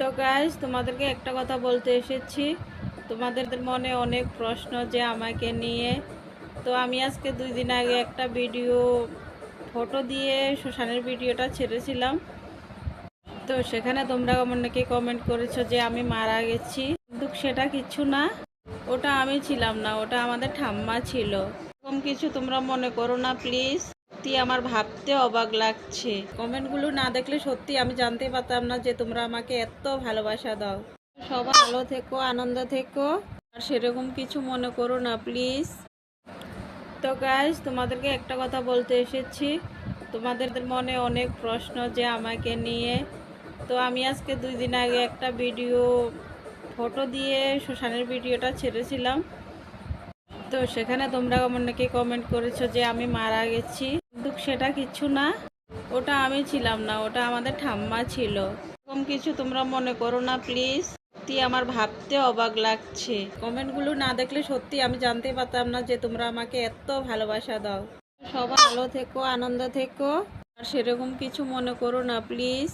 তো গাইস, তোমাদেরকে একটা কথা বলতে এসেছি। তোমাদের মনে অনেক প্রশ্ন যে আমাকে নিয়ে। তো আমি আজকে 2 দিন আগে একটা ভিডিও ফটো দিয়ে শ্মশানের ভিডিওটা ছেড়েছিলাম। তো সেখানে তোমরা অনেকে কমেন্ট করেছো যে আমি মারা গেছি, কিন্তু সেটা কিছু না। ওটা আমি ছিলাম না, ওটা আমাদের ঠাম্মা ছিল। এরকম কিছু তোমরা মনে করো না প্লিজ। সত্যি আমার ভাবতে অবাক লাগছে। কমেন্টগুলো না দেখলে সত্যি আমি জানতেই পারতাম না যে তোমরা আমাকে এত ভালোবাসা দাও। সবাই ভালো থেকো, আনন্দ থেকো, আর সেরকম কিছু মনে করো না প্লিজ। তো গাইস, তোমাদেরকে একটা কথা বলতে এসেছি। তোমাদের মনে অনেক প্রশ্ন যে আমাকে নিয়ে। তো আমি আজকে 2 দিন আগে একটা ভিডিও ফটো দিয়ে শ্মশানের ভিডিওটা ছেড়েছিলাম। তো সেখানে তোমরা অনেকে কমেন্ট করেছো যে আমি মারা গেছি, কিন্তু সেটা কিছু না। ওটা আমি ছিলাম না, ওটা আমাদের ঠাম্মা ছিল। এরকম কিছু তোমরা মনে করো না প্লিজ। সত্যি আমার ভাবতে অবাক লাগছে। কমেন্টগুলো না দেখলে সত্যি আমি জানতেই পারতাম না যে তোমরা আমাকে এত ভালোবাসা দাও। সবাই ভালো থেকো, আনন্দ থেকো, আর সেরকম কিছু মনে করো না প্লিজ।